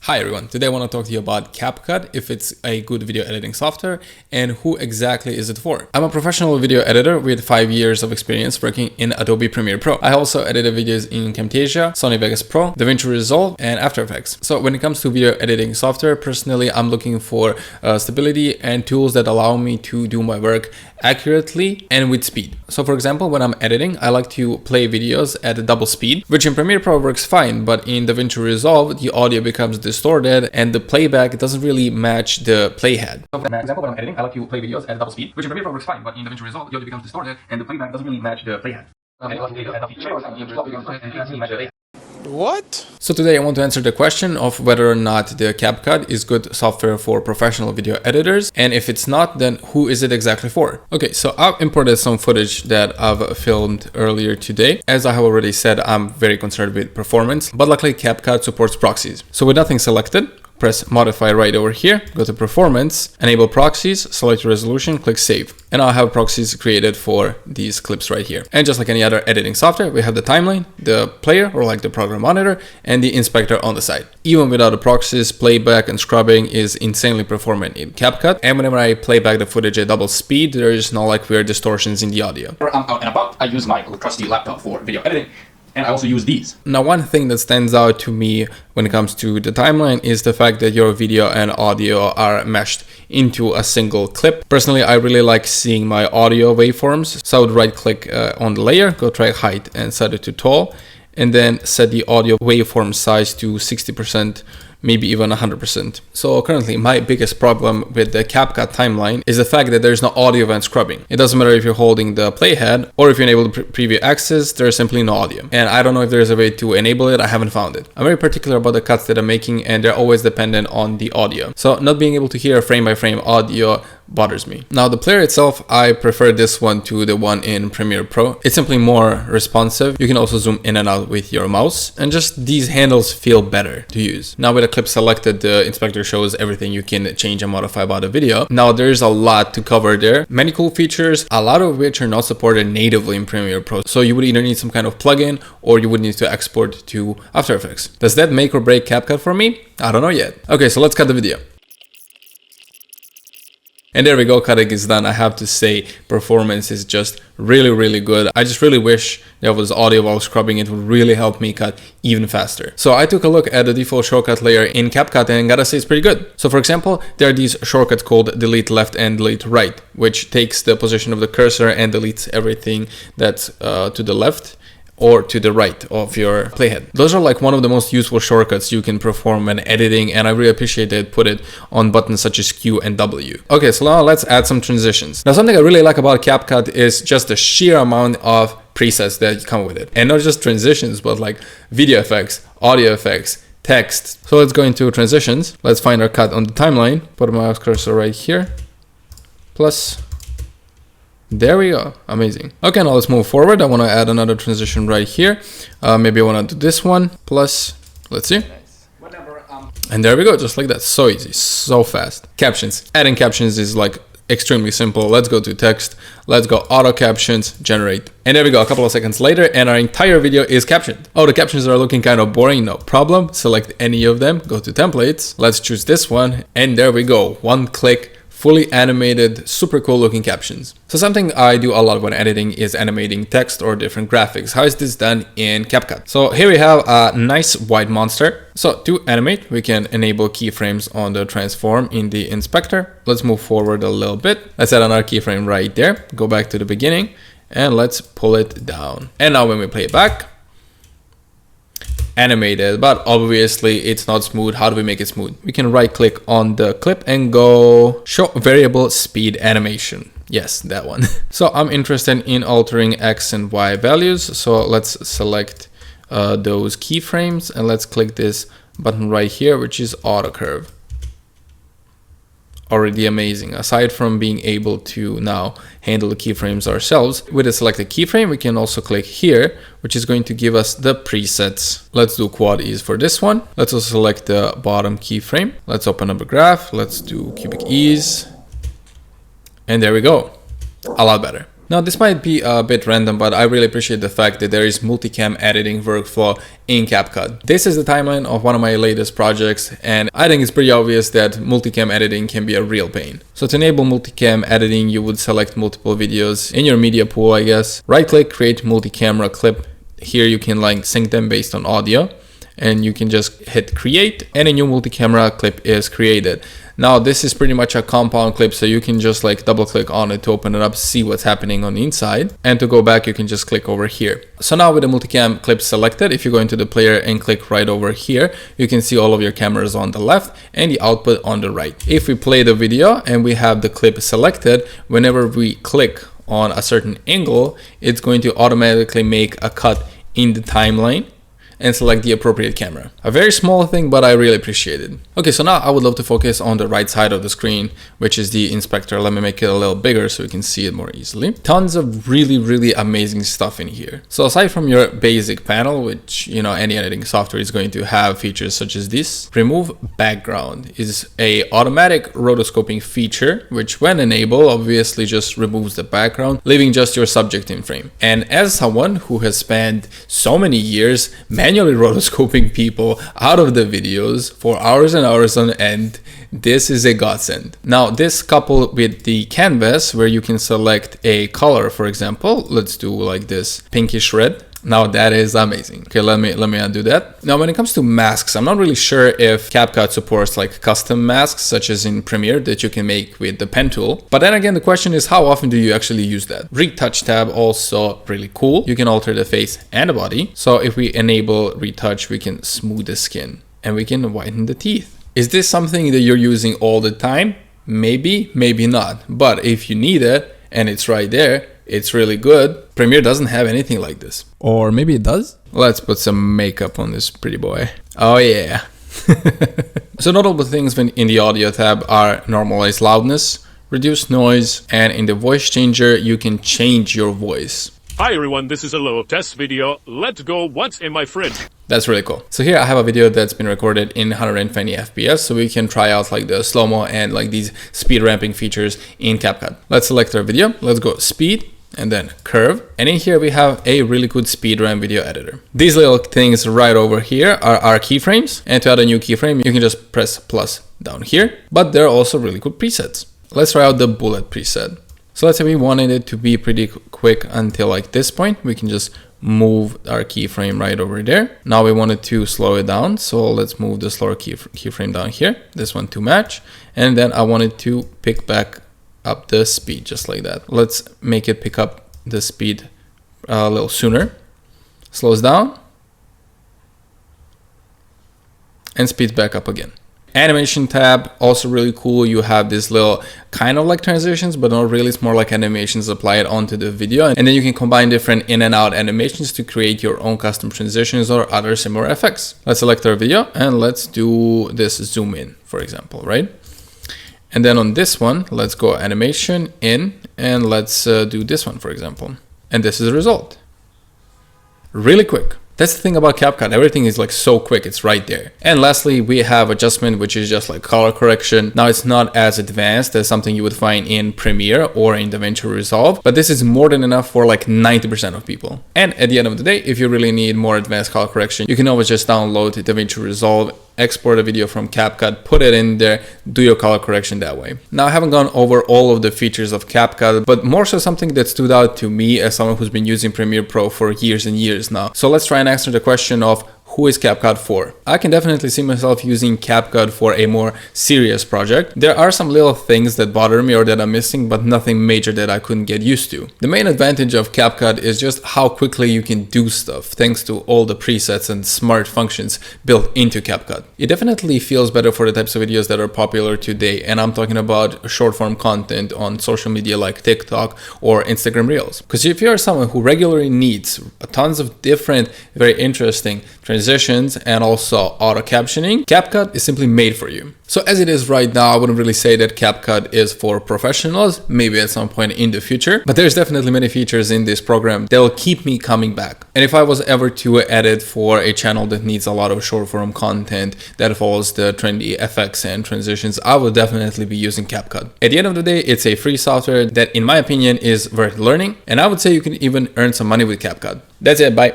Hi everyone, today I want to talk to you about CapCut, if it's a good video editing software, and who exactly is it for. I'm a professional video editor with 5 years of experience working in Adobe Premiere Pro. I also edited videos in Camtasia, Sony Vegas Pro, DaVinci Resolve, and After Effects. So when it comes to video editing software, personally, I'm looking for stability and tools that allow me to do my work accurately and with speed. So for example, when I'm editing, I like to play videos at double speed, which in Premiere Pro works fine, but in DaVinci Resolve, the audio becomes distorted and the playback doesn't really match the playhead. So for example, when I'm editing, I like to play videos at double speed, which in Premiere Pro works fine, but in DaVinci Resolve, the audio becomes distorted and the playback doesn't really match the playhead. What? So today I want to answer the question of whether or not the CapCut is good software for professional video editors, and if it's not, then who is it exactly for? Okay, so I've imported some footage that I've filmed earlier today. As I have already said, I'm very concerned with performance, but luckily CapCut supports proxies. So with nothing selected, press modify right over here, go to performance, enable proxies, select resolution, click save. And I'll have proxies created for these clips right here. And just like any other editing software, we have the timeline, the player or like the program monitor, and the inspector on the side. Even without the proxies, playback and scrubbing is insanely performant in CapCut. And whenever I play back the footage at double speed, there is no like weird distortions in the audio. I'm out and about. I use my trusty laptop for video editing. And I also use these. Now, one thing that stands out to me when it comes to the timeline is the fact that your video and audio are meshed into a single clip. Personally, I really like seeing my audio waveforms. So I would right click on the layer, go try height and set it to tall, and then set the audio waveform size to 60%, maybe even 100%. So currently my biggest problem with the CapCut timeline is the fact that there's no audio when scrubbing. It doesn't matter if you're holding the playhead or if you enable the preview access, there's simply no audio. And I don't know if there's a way to enable it, I haven't found it. I'm very particular about the cuts that I'm making and they're always dependent on the audio. So not being able to hear frame by frame audio bothers me. Now the player itself, I prefer this one to the one in Premiere Pro. It's simply more responsive. You can also zoom in and out with your mouse, and just these handles feel better to use. Now with the clip selected, the inspector shows everything you can change and modify about the video. Now there's a lot to cover there. Many cool features, a lot of which are not supported natively in Premiere Pro. So you would either need some kind of plugin or you would need to export to After Effects. Does that make or break CapCut for me? I don't know yet. Okay, so let's cut the video. And there we go, cutting is done. I have to say, performance is just really good. I just really wish there was audio while scrubbing. It would really help me cut even faster. So I took a look at the default shortcut layer in CapCut and gotta say it's pretty good. So for example, there are these shortcuts called delete left and delete right, which takes the position of the cursor and deletes everything that's to the left or to the right of your playhead. Those are like one of the most useful shortcuts you can perform when editing, and I really appreciate they put it on buttons such as Q and W. Okay, so now let's add some transitions. Now something I really like about CapCut is just the sheer amount of presets that come with it. And not just transitions, but like video effects, audio effects, text. So let's go into transitions. Let's find our cut on the timeline. Put my mouse cursor right here. Plus, there we go. Amazing. Okay, now let's move forward. I want to add another transition right here. Maybe I want to do this one. Plus, let's see. And there we go, just like that. So easy, so fast. Captions. Adding captions is like extremely simple. Let's go to text. Let's go auto captions, generate. And there we go, a couple of seconds later, and our entire video is captioned. Oh, the captions are looking kind of boring. No problem. Select any of them. Go to templates. Let's choose this one. And there we go. One click. Fully animated, super cool looking captions. So something I do a lot when editing is animating text or different graphics. How is this done in CapCut? So here we have a nice white monster. So to animate, we can enable keyframes on the transform in the inspector. Let's move forward a little bit. Let's add another keyframe right there. Go back to the beginning and let's pull it down. And now when we play it back, animated, but obviously it's not smooth. How do we make it smooth? We can right click on the clip and go show variable speed animation. Yes, that one. So I'm interested in altering X and Y values. So let's select those keyframes and let's click this button right here, which is auto curve. Already amazing. Aside from being able to now handle the keyframes ourselves, with a selected keyframe, we can also click here, which is going to give us the presets. Let's do quad ease for this one. Let's also select the bottom keyframe. Let's open up a graph. Let's do cubic ease. And there we go. A lot better. Now this might be a bit random, but I really appreciate the fact that there is multicam editing workflow in CapCut. This is the timeline of one of my latest projects, and I think it's pretty obvious that multicam editing can be a real pain. So to enable multicam editing, you would select multiple videos in your media pool, I guess. Right click, create multi-camera clip. Here you can like sync them based on audio, and you can just hit create and a new multi-camera clip is created. Now this is pretty much a compound clip, so you can just like double click on it to open it up, see what's happening on the inside, and to go back you can just click over here. So now with the multicam clip selected, if you go into the player and click right over here, you can see all of your cameras on the left and the output on the right. If we play the video and we have the clip selected, whenever we click on a certain angle, it's going to automatically make a cut in the timeline and select the appropriate camera. A very small thing, but I really appreciate it. Okay, so now I would love to focus on the right side of the screen, which is the inspector. Let me make it a little bigger so you can see it more easily. Tons of really amazing stuff in here. So aside from your basic panel, which, you know, any editing software is going to have features such as this, remove background is a automatic rotoscoping feature, which when enabled, obviously just removes the background, leaving just your subject in frame. And as someone who has spent so many years manually rotoscoping people out of the videos for hours and hours on end, this is a godsend. Now this coupled with the canvas where you can select a color, for example, let's do like this pinkish red. Now that is amazing. Okay, let me undo that. Now when it comes to masks, I'm not really sure if CapCut supports like custom masks such as in Premiere that you can make with the pen tool. But then again, the question is how often do you actually use that? Retouch tab also really cool. You can alter the face and the body. So if we enable retouch, we can smooth the skin and we can whiten the teeth. Is this something that you're using all the time? Maybe, maybe not. But if you need it and it's right there, it's really good. Premiere doesn't have anything like this. Or maybe it does? Let's put some makeup on this pretty boy. Oh yeah. So notable things in the audio tab are normalize loudness, reduce noise, and in the voice changer, you can change your voice. Hi everyone, this is a little test video. Let's go what's in my fridge. That's really cool. So here I have a video that's been recorded in 120 FPS, so we can try out like the slow-mo and like these speed ramping features in CapCut. Let's select our video. Let's go speed and then curve. And in here we have a really good speed ramp video editor. These little things right over here are our keyframes. And to add a new keyframe, you can just press plus down here, but there are also really good presets. Let's try out the bullet preset. So let's say we wanted it to be pretty quick until like this point. We can just move our keyframe right over there. Now we wanted to slow it down. So let's move the slower keyframe down here. This one to match. And then I wanted to pick back up the speed just like that. Let's make it pick up the speed a little sooner. Slows down. And speeds back up again. Animation tab, also really cool. You have this little kind of like transitions, but not really. It's more like animations applied onto the video. And then you can combine different in and out animations to create your own custom transitions or other similar effects. Let's select our video and let's do this zoom in, for example, right? And then on this one, let's go animation in and let's do this one, for example. And this is the result. Really quick. That's the thing about CapCut, everything is like so quick, it's right there. And lastly, we have adjustment, which is just like color correction. Now it's not as advanced as something you would find in Premiere or in DaVinci Resolve, but this is more than enough for like 90% of people. And at the end of the day, if you really need more advanced color correction, you can always just download DaVinci Resolve, export a video from CapCut, put it in there, do your color correction that way. Now I haven't gone over all of the features of CapCut, but more so something that stood out to me as someone who's been using Premiere Pro for years and years now. So let's try and answer the question of who is CapCut for? I can definitely see myself using CapCut for a more serious project. There are some little things that bother me or that I'm missing, but nothing major that I couldn't get used to. The main advantage of CapCut is just how quickly you can do stuff thanks to all the presets and smart functions built into CapCut. It definitely feels better for the types of videos that are popular today, and I'm talking about short form content on social media like TikTok or Instagram Reels. Because if you are someone who regularly needs tons of different, very interesting transitions transitions and also auto captioning, CapCut is simply made for you. So as it is right now, I wouldn't really say that CapCut is for professionals, maybe at some point in the future, but there's definitely many features in this program that will keep me coming back. And if I was ever to edit for a channel that needs a lot of short form content that follows the trendy effects and transitions, I will definitely be using CapCut. At the end of the day, it's a free software that in my opinion is worth learning, and I would say you can even earn some money with CapCut. That's it, bye.